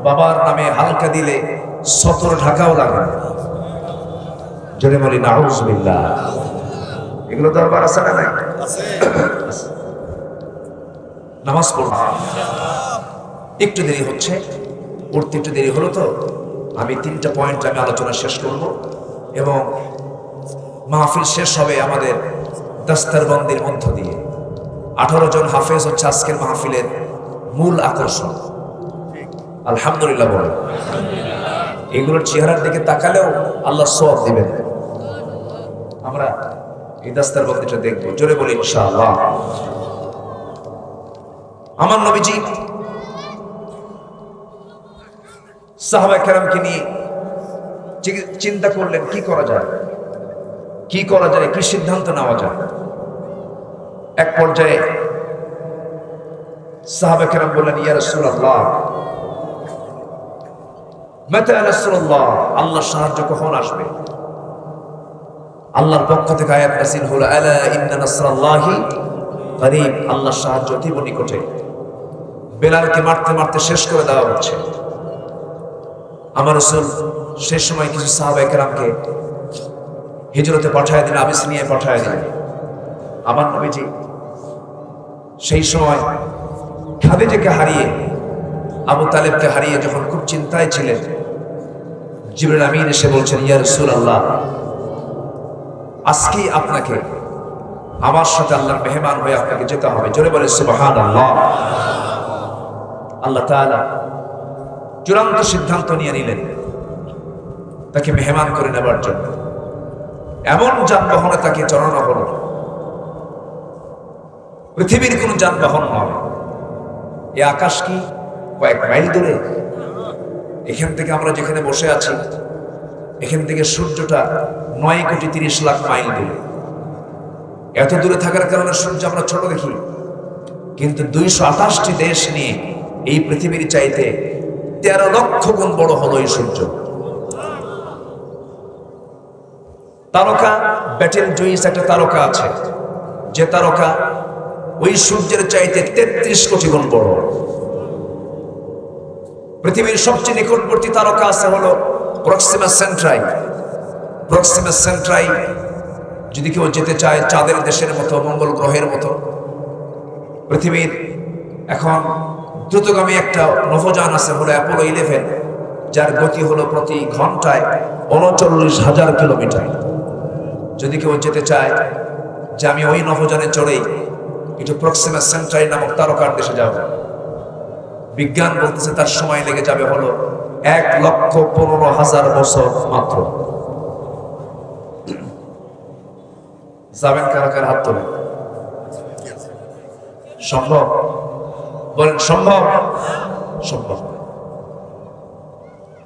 বাবার নামে হালকা দিলে সতর ঢাকাও লাগে না। জোরে বলি নাউজুবিল্লাহ। এগুলো দরবার আছে না নাই? নামাজ পড়ব, একটু দেরি হচ্ছে, পড়তে একটু দেরি হলো তো আমি 3টা পয়েন্ট আমি আলোচনা শেষ করব এবং মাহফিল শেষ হবে আমাদের দস্তরবন্দির মধ্য দিয়ে। 18 জন হাফেজ হচ্ছে আজকের মাহফিলের মূল আকর্ষণ। আলহামদুলিল্লাহ বলে। এগুলোর চেহারার দিকে তাকালেও আল্লাহ সওয়াব দিবেন। আমরা এই দস্তরবন্দিটা দেখব, জোরে বলি ইনশাআল্লাহ। আমার নবীজি সাহাবায়ে কেরামকে নিয়ে চিন্তা করলেন কি করা যায়, কি করা যায়, কি সিদ্ধান্ত নেওয়া যায়। এক পর্যায়ে সাহাবায়ে কেরাম বললেন, ইয়া রাসূলুল্লাহ মাতা নাসরুল্লাহ, আল্লাহর সাহায্য কখন আসবে? আল্লাহর পক্ষ থেকে আয়াত নাযিল হলো, আলা ইন্না নাসরাল্লাহি করিব, আল্লাহর সাহায্য অতি নিকটে। বেলালকে মারতে মারতে শেষ করে দেওয়া হচ্ছে। আমার রাসূল সেই সময় কিছু সাহাবায়ে কেরামকে হিজরতে পাঠায় দিলেন, আবিসিনিয়ায় পাঠায় দিলেন। আমার নবীজি সেই সময় খাদিজাকে হারিয়ে, আবু তালেবকে হারিয়ে যখন খুব চিন্তায় ছিলেন, জিবরিল আমিন এসে বলছেন, ইয়া রাসূলুল্লাহ আজকেই আপনাকে আমার সাথে আল্লাহর মেহমান হয়ে আপনাকে যেতে হবে। জোরে বলে সুবহানাল্লাহ। আল্লাহ তাআলা চূড়ান্ত সিদ্ধান্ত নিয়ে নিলেন তাকে মেহমান করে নেবার জন্য। এমন যানবাহনে তাকে চড়ানো হলো, পৃথিবীর কোন যানবাহন নয়। এই আকাশ কি কয়েক মাইল দূরে? এখান থেকে আমরা যেখানে বসে আছি, এখান থেকে সূর্যটা 9,30,00,000 মাইল দূরে। এত দূরে থাকার কারণে সূর্য আমরা ছোট দেখি, কিন্তু 228টি দেশ নিয়ে এই পৃথিবীর চাইতে 13 লক্ষ গুণ বড় হলো এই সূর্য। তারকা ব্যাটেল জুইস একটা তারকা আছে, যে তারকা ওই সূর্যের চাইতে 33 কোটি গুণ বড়। পৃথিবীর সবচেয়ে নিকটবর্তী তারকা আছে হলো প্রক্সিমা সেন্ট্রাই। প্রক্সিমা সেন্ট্রাই যদি কেউ যেতে চায়, চাঁদের দেশের মতো, মঙ্গল গ্রহের মতো। পৃথিবীর এখন দ্রুতগামী একটা নভোযান আছে হলো অ্যাপোলো 11, যার গতি হলো প্রতি ঘন্টায় 39,000 কিলোমিটার। যদি কেউ যেতে চায় যে আমি ওই নভোযানে চড়েই একটু প্রক্সিমা সেন্ট্রাই নামক তারকার দেশে যাব, বিজ্ঞান বলতেছে তার সময় লেগে যাবে হলো 1,15,000 বছর মাত্র। যাবেন কারা কারা? হাত তোলেন। সম্ভব? বলেন সম্ভব? সম্ভব।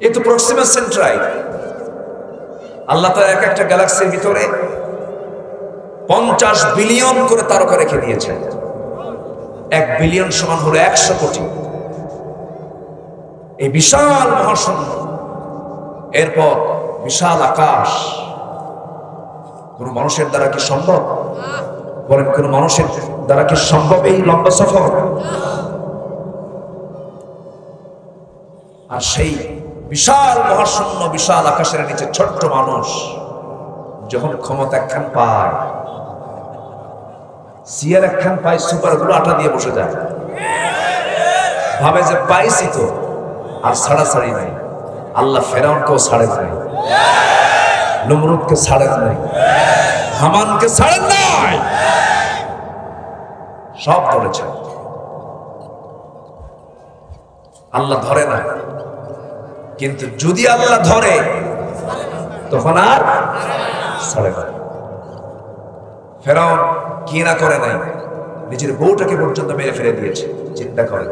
এই তো প্রক্সিমা সেন্ট্রাই। আল্লাহ তাআলা এক একটা গ্যালাক্সির ভিতরে 50 বিলিয়ন করে তারকা রেখে দিয়েছেন। 1 বিলিয়ন সমান হলো 100 কোটি। এই বিশাল মহাশূন্য, এরপর বিশাল আকাশ, কোন মানুষের দ্বারা কি সম্ভব? বলেন কোন মানুষের দ্বারা কি সম্ভব এই লম্বা সফর? আর সেই বিশাল মহাশূন্য, বিশাল আকাশের নিচে ছোট্ট মানুষ যখন ক্ষমতা একখান পায়, সিয়ার একখান পায়, সুপার গুলো আটা দিয়ে বসে যায়, ভাবে যে পাইছি তো, আর ছাড়াছাড়ি নাই। আল্লাহ ফেরাউনকেও ছাড়েন নাই, নমরুদকে ছাড়েন নাই, হামানকে ছাড়েন নাই, সব ধরেছেন। আল্লাহ ধরে না, কিন্তু যদি আল্লাহ ধরে তখন আর ছাড়ে না। ফেরাউন কি না করে নাই, নিজের বউটাকে পর্যন্ত মেরে ফেলে দিয়েছে। চিন্তা করে,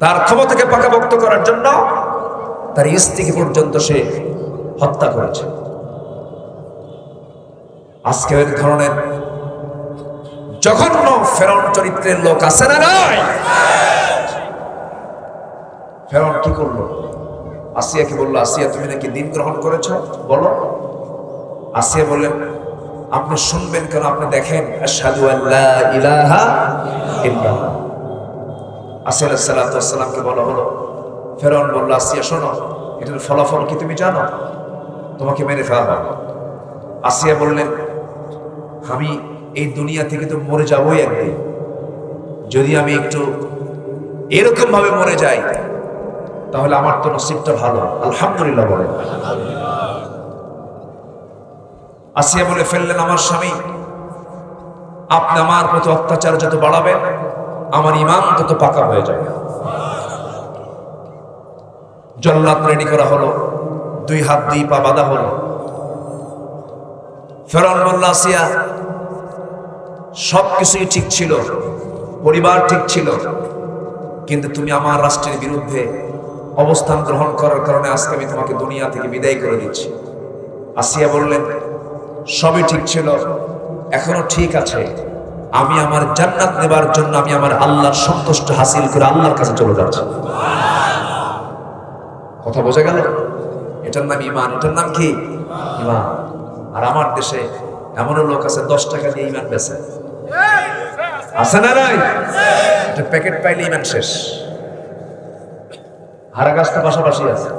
তার ক্ষমতাকে পাকাপোক্ত করার জন্য তার স্ত্রীকে পর্যন্ত সে হত্যা করেছে। আজকে এই ধরনের জঘন্য ফেরাউন চরিত্রের লোক আছে না নাই? ফেরাউন কি করলো? আসিয়াকে বললো, আসিয়া তুমি নাকি দিন গ্রহণ করেছো, বলো। আসিয়া বললেন, আপনি শুনবেন কেন? আপনি দেখেন, আশহাদু আল্লা ইলাহা ইল্লাল্লাহ। আসিয়া আলাইহিস সালাতু ওয়াস সালামকে বলা হলো। ফেরাউন বলল, আসিয়া শোনো, এটার ফলাফল কি তুমি জানো? তোমাকে মেরে ফেলা হবে। আসিয়া বললেন, আমি এই দুনিয়া থেকে তো মরে যাবোই একদিন, যদি আমি একটু এরকম ভাবে মরে যাই তাহলে আমার তো নসিবটা ভালো, আলহামদুলিল্লাহ বলে। আসিয়া বলে ফেললেন, আমার স্বামী, আপনি আমার প্রতি অত্যাচার যত বাড়াবেন আমার ঈমান তত পাকা হয়ে যাবে। জল্লাদ রেডি করা হলো, 2 হাত 2 পা বাঁধা হলো। ফেরাউন বলল, আসিয়া সবকিছুই ঠিক ছিল, পরিবার ঠিক ছিল, কিন্তু তুমি আমার রাষ্ট্রের বিরুদ্ধে অবস্থান গ্রহণ করার কারণে আজকে আমি তোমাকে দুনিয়া থেকে বিদায় করে দিচ্ছি। আসিয়া বললেন, সবই ঠিক ছিল, এখনো ঠিক আছে, আমি আমার জান্নাত নেবার জন্য আমি আমার আল্লাহর সন্তুষ্ট হাসিল করে আল্লাহর কাছে চলে যাচ্ছি। কথা বোঝা গেল? এটার নাম ঈমান। এটার নাম কি? ঈমান। আর আমার দেশে এমনও লোক আছে 10 টাকা দিয়ে ঈমান বেচে, আছে না নাই? এটা প্যাকেট পাইলে ঈমান শেষ। হারা গাছটা পাশাপাশি আছে।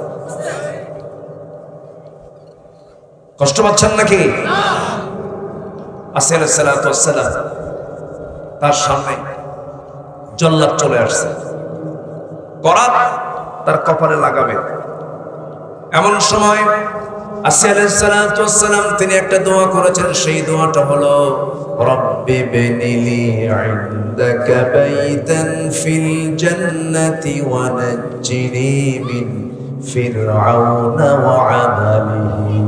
কষ্ট পাচ্ছেন নাকি? আসিয়া আলাইহিস সালাতু ওয়াস সালাম, তার সামনে জল্লাদ চলে আসছে, করাত তার কপালে লাগাবে। এমন সময় আসিয়া আলাইহিস সালাতু ওয়াস সালাম তিনি একটা দোয়া করেছেন। সেই দোয়াটা হলো, রব্বি বিনিলি ইনদাকা বাইতান ফিল জান্নাতি ওয়া নাজ্জিনি মিন ফিরআউনা ওয়া আমালিহি।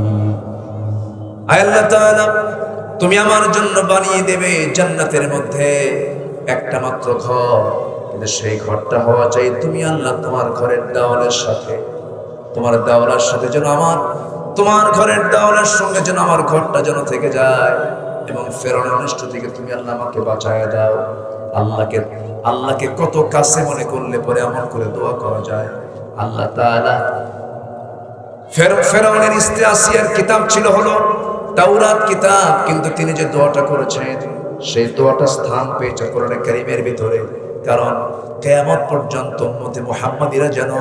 আয় আল্লাহ তাআলা, তুমি আমার জন্য বানিয়ে দেবে জান্নাতের মধ্যে একটা মাত্র ঘর, কিন্তু সেই ঘরটা হওয়া চাই তুমি আল্লাহ তোমার ঘরের দেওয়ালের সাথে, তোমার দেওয়ালের সাথে যেন আমার, তোমার ঘরের দেওয়ালের সঙ্গে যেন আমার ঘরটা যেন থেকে যায়, এবং ফেরাউনের অনিষ্ট থেকে তুমি আল্লাহ আমাকে বাঁচায় দাও। আল্লাহকে কত কাছে মনে করলে পরে এমন করে দোয়া করা যায়। আল্লাহ তাআলা ফেরাউনের স্ত্রী আসিয়ার কিতাব ছিল হলো তাওরাত কিতাব, কিন্তু তিনি যে দোয়াটা করেছেন সেই দোয়াটা স্থান পেয়েছে কোরআনে কারীমের ভিতরে। কারণ কিয়ামত পর্যন্ত উম্মতে মুহাম্মাদিরা যেন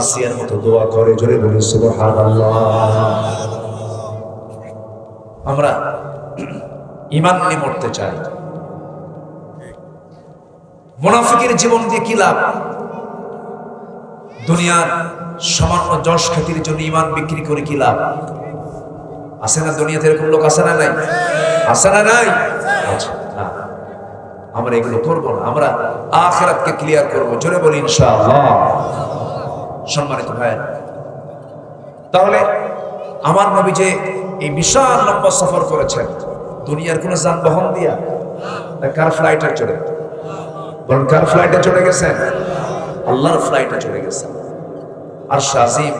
আসিয়ার মতো দোয়া করে। জোরে বলি সুবহানাল্লাহ। আমরা ঈমান নিয়ে মরতে চাই। মুনাফিকের জীবন দিয়ে কি লাভ? দুনিয়ার সামান্য যশ খ্যাতির জন্য ঈমান বিক্রি করে কি লাভ? আছে না দুনিয়াতে এরকম লোক? আছে না নাই? আছে না নাই? আচ্ছা, না, আমরা এগুলো করবো না, আমরা আখিরাতকে ক্লিয়ার করবো। জোরে বলি ইনশাআল্লাহ। সম্মানিত ভাই, তাহলে আমার নবী যে এই বিশাল লম্বা সফর করেছেন দুনিয়ার কোন যানবাহন দিয়া, কার ফ্লাইটে চড়ে? বলেন, কার ফ্লাইটে চলে গেছেন? আল্লাহর ফ্লাইটে চলে গেছেন। আর শাজিম,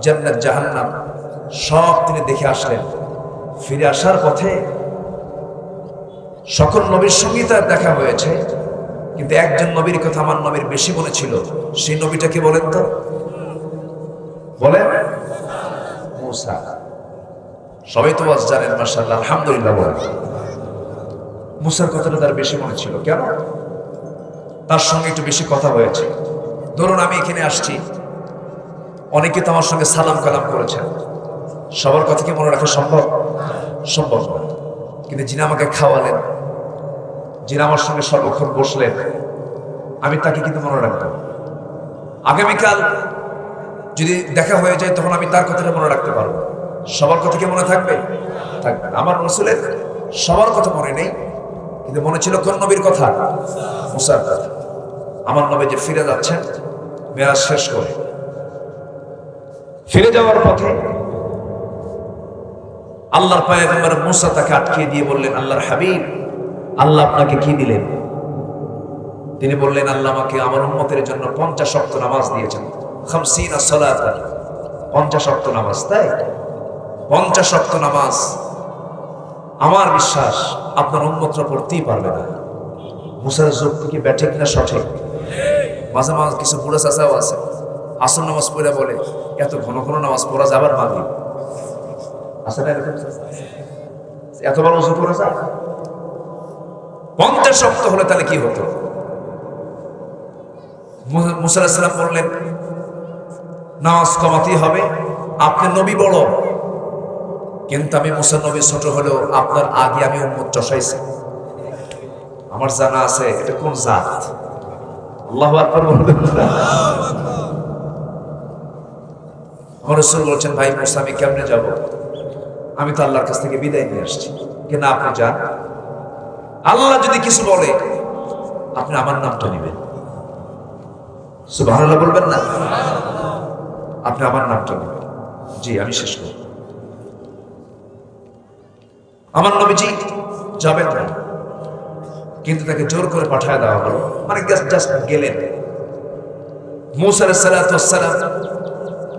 জান্নাত জাহান্নাম সব তিনি দেখে আসলেন। ফিরে আসার পথে সকল নবীর সঙ্গে তার দেখা হয়েছে, কিন্তু একজন নবীর কথা আমার নবীর বেশি মনে ছিল। সেই নবীটাকে বলেন তো, বলেন। মুসা। সবাই তো আজ জানেন, মাশাআল্লাহ, আলহামদুলিল্লাহ বলেন। মুসার কথাটা তার বেশি মনে ছিল। কেন? তার সঙ্গে একটু বেশি কথা হয়েছে। ধরুন আমি এখানে আসছি, অনেকে তো আমার সঙ্গে সালাম কালাম করেছেন, সবার কথা কি মনে রাখা সম্ভব? সম্ভব না। কিন্তু যিনি আমাকে খাওয়ালেন, যিনি আমার সঙ্গে সর্বক্ষণ বসলেন, আমি তাকে কিন্তু মনে রাখবো। আগামীকাল যদি দেখা হয়ে যায় তখন আমি তার কথাটা মনে রাখতে পারবো। সবার কথা কি মনে থাকবে? থাকবে না। আমার রাসূলের সবার কথা মনে নেই, কিন্তু মনে ছিল কোন নবীর কথা? মুসার কথা। আমার নবী যে ফিরে যাচ্ছেন মেরাজ শেষ করে, ফিরে যাওয়ার পথে আল্লাহর পয়গম্বর মুসা তাকে আটকিয়ে দিয়ে বললেন, আল্লাহর হাবিব, আল্লাহ আপনাকে কি দিলেন? তিনি বললেন, আল্লাহ আমাকে আমার উম্মতের জন্য 50 ওয়াক্ত নামাজ দিয়েছেন। 50 সালাতান, 50 ওয়াক্ত নামাজ। তাই 50 ওয়াক্ত নামাজ আমার বিশ্বাস আপনার উম্মতরা পড়তেই পারবে না। মুসার যুক্তি কি ব্যাঠিক না সঠিক? মাঝে মাঝে কিছু বুড়া চাচাও আছে, আসর নামাজ পড়ে বলে এত ঘন ঘন নামাজ পড়া যাবার মাগরিব আছে না? এরকম এতবার ওযু করে যায়। 50 ওয়াক্ত হলে তাহলে কি হতো? মুসা আলাইহিস সালাম বললেন, নামাজ কমাতেই হবে, আপনি নবী বড়, কিন্তু আমি মুসা নবী ছোট হলেও আপনার আগে আমি উম্মত চষাইছি। আমার জানা আছে এটা কোন জাত। আল্লাহু আকবার বলবেন। আমার রাসূল বলছেন, ভাই মুসা আমি কেমনে যাব? আমি তো আল্লাহর কাছ থেকে বিদায় নিয়ে আসছি। কেন? আপনি যান, আল্লাহ যদি কিছু বলে আপনি আমার নামটা নেবেন। সুবহানাল্লাহ বলবেন না? আপনি আমার নামটা নেবেন। জি, আমি শেষ করব। আমার নবীজি যাবেন না, কিন্তু তাকে জোর করে পাঠায় দেওয়া হলো। মানে জাস্ট গেলেন। মুসা আলাইহিস সালাম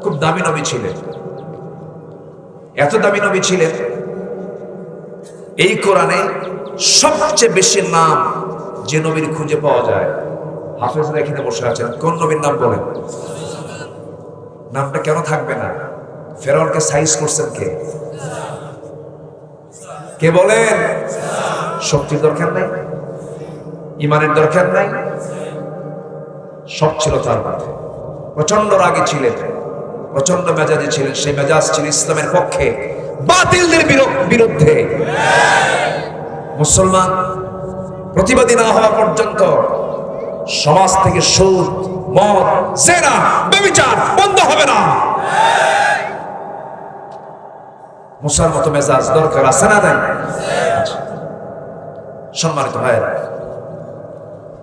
খুব দামি নবী ছিলেন। এত দামি নবী ছিলেন, এই কোরআনে সবচেয়ে বেশি নাম যে নবীর খুঁজে পাওয়া যায়, হাফেজরা এখানে বসে আছেন, কোন নবীর নাম বলেন? নামটা কেন থাকবে না? ফেরাউনকে সাইজ করছেন কে? কে বলেন? শক্তির দরকার নাই, ইমানের দরকার নাই, সব ছিল তার মধ্যে। প্রচন্ড রাগী ছিলেন, প্রচন্ড মেজাজি ছিলেন। সেই মেজাজ ছিল ইসলামের পক্ষে, বাতিলদের বিরুদ্ধে। মুসলমান প্রতিবাদী না হওয়া পর্যন্ত সমাজ থেকে সুদ, মদ, জেনা, ব্যভিচার বন্ধ হবে না। মুসার মতো মেজাজ দরকার আছে না নাই? সম্মানিত ভাইয়েরা,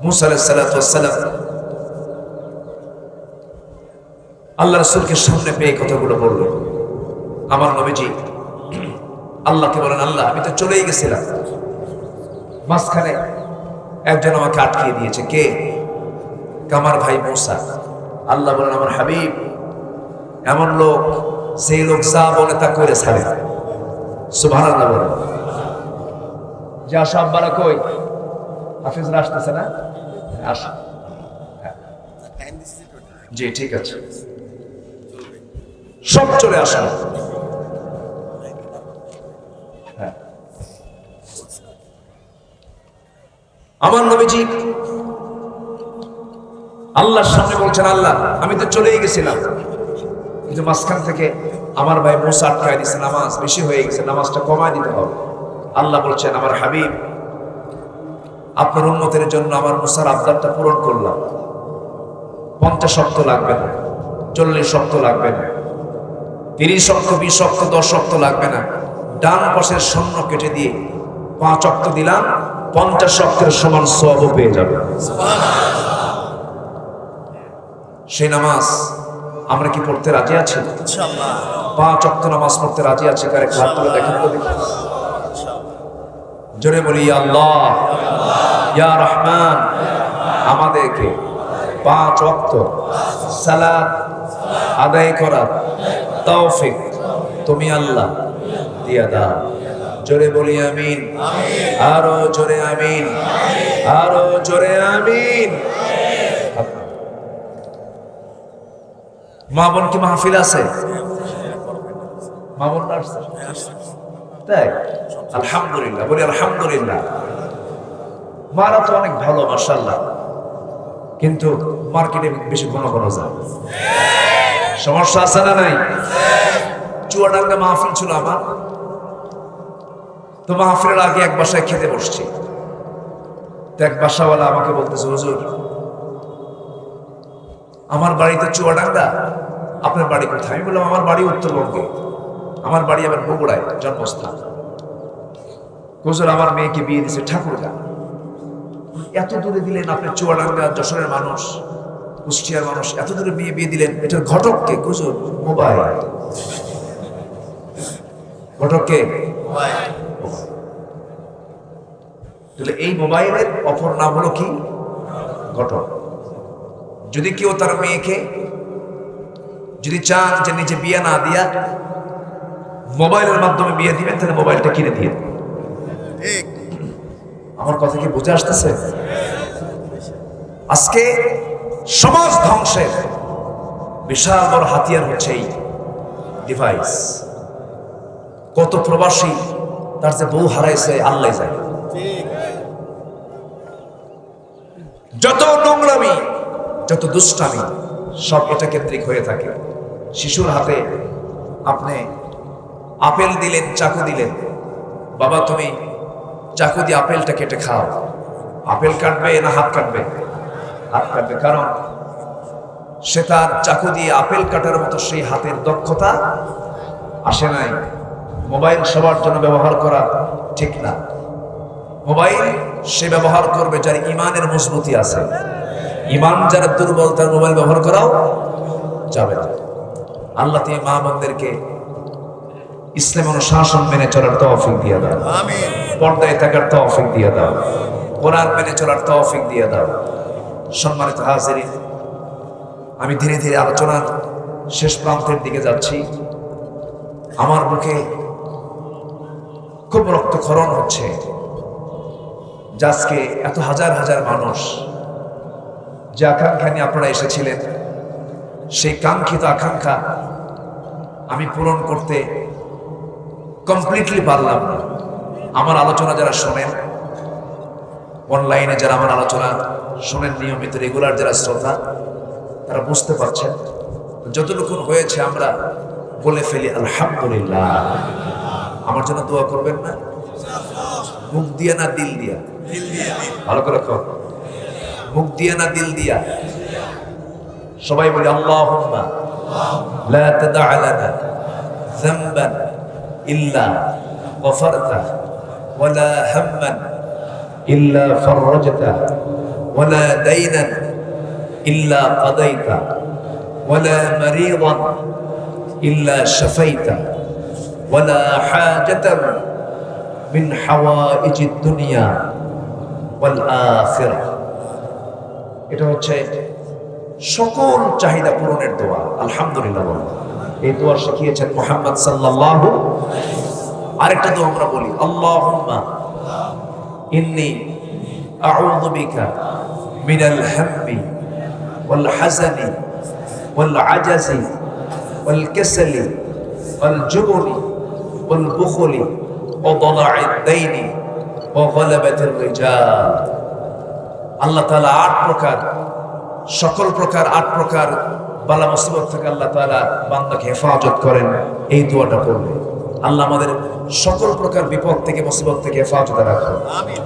মুসা আলাইহিস সালাম আল্লাহ রাসূলকে সামনে পেয়ে কথাগুলো বললেন। আমার নবীজি আল্লাহকে বলেন, আল্লাহ আমি তো চলেই গেছিলাম, মাঝখানে একজন আমাকে আটকিয়ে দিয়েছে। কে? আমার ভাই মুসা। আল্লাহ বলেন, আমার হাবিব এমন লোক, যে লোক যা বলে তা করে ছাড়ে। সুবহানাল্লাহ বলেন। যে আসো আব্বারা কই? হাফেজরা আসতেছে না? আসো। জি ঠিক আছে, সব চলে আসো। হ্যাঁ, আমার নবীজি আল্লাহর সামনে বলছেন, আল্লাহ আমি তো চলেই গেছিলাম, কিন্তু মাঝখান থেকে আমার ভাই মুসা আটকায় দিচ্ছে, নামাজ বেশি হয়ে গেছে, নামাজটা কমায় দিতে হবে। আল্লাহ বলছেন, আমার হাবিব আপনার উম্মতের জন্য আমার মুসার আবদারটা পূরণ করলাম। 50 ওয়াক্ত লাগবে না, 40 ওয়াক্ত লাগবে না, 30 ওয়াক্ত, 20 ওয়াক্ত, 10 ওয়াক্ত লাগবে না। ডান পাশের শূন্য কেটে দিয়ে 5 ওয়াক্ত দিলাম, 50 ওয়াক্তের সমান সওয়াবও পেয়ে যাবে। সেই নামাজ আমরা কি পড়তে রাজি আছি? ইনশাআল্লাহ 5 ওয়াক্ত নামাজ পড়তে রাজি আছি? কারে হাত তুলে দেখেন তো দেখি। জোরে বলি, ইয়া আল্লাহ, ইয়া রহমান, আমাদেরকে 5 ওয়াক্ত সালাত আদায় করার তৌফিক তুমি আল্লাহ দিয়া দাও। জোরে বলি আমিন, আরো জোরে আমিন, আরো জোরে আমিন। মা বোন কি মাহফিল আছে? মা বোন আসছে? তাই আলহামদুলিল্লাহ, বলি আলহামদুলিল্লাহ। মারা তো অনেক ভালো মাশাআল্লাহ, কিন্তু মার্কেটে বেশি ঘন ঘন যায়। সমস্যা আছে না নাই? চুয়াডাঙ্গা মাহফিল ছিল আমার, তো মাহফিলের আগে এক বাসায় খেতে বসছি। তো এক বাসাওয়ালা আমাকে বলতেছে, হুজুর আমার বাড়িতে চুয়াডাঙ্গা, আপনার বাড়ি কোথায়? আমি বললাম আমার বাড়ি উত্তরবঙ্গে, আমার বাড়ি আবার বগুড়ায় জন্মস্থান। হুজুর আমার মেয়েকে বিয়ে দিয়েছে ঠাকুরগাঁ। এত দূরে দিলেন আপনি, চুয়াডাঙ্গা যশোরের মানুষ, কুষ্টিয়ার মানুষ, এত দূরে বিয়ে দিলেন, এটার ঘটককে? হুজুর মোবাইল। ঘটককে? তাহলে এই মোবাইলের অপর নাম হলো কি? ঘটক। যদি কেউ তার মেয়েকে যদি চান যে নিজে বিয়ে না দিয়া মোবাইলের মাধ্যমে বিয়ে দিবেন, তাহলে মোবাইলটা কিনে দিয়ে। আমার কথা কি বুঝে আসতেছে? আজকে সমাজ ধ্বংসের বিশাল বড় হাতিয়ার হচ্ছে এই ডিভাইস। কত প্রবাসী তার যে বউ হারাইছে আল্লাহ যায়। যত নোংরামি, যত দুষ্টামি, সব এটা কেন্দ্রিক হয়ে থাকে। শিশুর হাতে আপনি আপেল দিলেন, চাকু দিলেন, বাবা তুমি চাকু দিয়ে আপেলটা কেটে খাও। আপেল কাটবে না হাত কাটবে? হাত কাটবে, কারণ সে তার চাকু দিয়ে আপেল কাটার মতো সেই হাতের দক্ষতা আসে নাই। মোবাইল সবার জন্য ব্যবহার করা ঠিক না। মোবাইল সে ব্যবহার করবে যার ইমানের মজবুতি আছে। ইমান যারা দুর্বল তার মোবাইল ব্যবহার করাও যাবে না। আল্লাহ তুমি মা বোনদেরকে ইসলাম অনুশাসন মেনে চলার তৌফিক দিয়ে দাও, পর্দায় থাকার তৌফিক দিয়ে দাও, কোরআন মেনে চলার তৌফিক দিয়ে দাও। সম্মানিত হাজিরিন, আমি ধীরে ধীরে আলোচনার শেষ প্রান্তের দিকে যাচ্ছি। আমার মুখে খুব রক্তক্ষরণ হচ্ছে। আজকে এত হাজার হাজার মানুষ যে আকাঙ্ক্ষা নিয়ে আপনারা এসেছিলেন, সেই কাঙ্ক্ষিত আকাঙ্ক্ষা আমি পূরণ করতে কমপ্লিটলি পারলাম না। আমার আলোচনা যারা শোনেন, অনলাইনে যারা আমার আলোচনা শোনেন নিয়মিত, রেগুলার যারা শ্রোতা, তারা বুঝতে পারছেন যতটুকু হয়েছে আমরা বলে ফেলি আলহামদুলিল্লাহ। আমার জন্য দোয়া করবেন না? মুখ দিয়ে না দিল দিয়া? ভালো করে রাখো, মুখ দিয়ে না দিল দিয়া। সবাই বলি আল্লাহুম্মা লা তাদা লানা যামবান ইল্লা গফারতা ওয়ালা হাম্মান ইল্লা ফাররাজতা ওয়ালা দাইনান ইল্লা কাদাইতা ওয়ালা মারিদান ইল্লা শাফাইতা ওয়ালা হাজাতান মিন হাওয়াইজিদ দুনিয়া ওয়াল আখিরাহ। এটা হচ্ছে সকল চাহিদা পূরণের দোয়া। আলহামদুলিল্লাহ বলুন। এই দোয়া শিখিয়েছেন মুহাম্মদ সাল্লাল্লাহু। আরেকটা দোয়া আমরা বলি, আল্লাহুম্মা ইন্নী আউযু বিকা মিনাল হাম্মি ওয়াল হাযানি ওয়াল আজাজি ওয়াল কাসালি ওয়াল জুবনি ওয়াল বুখলি ওয়া দালা'আদ দাইনি ওয়া গালাবাতির রিজাল। আল্লাহ তাআলা 8 প্রকার, সকল প্রকার 8 প্রকার বালা মুসিবত থেকে আল্লাহ তাআলা বান্দাকে হেফাজত করেন। এই দোয়াটা পড়লে আল্লাহ আমাদের সকল প্রকার বিপদ থেকে, মুসিবত থেকে হেফাজতে রাখেন। আমিন।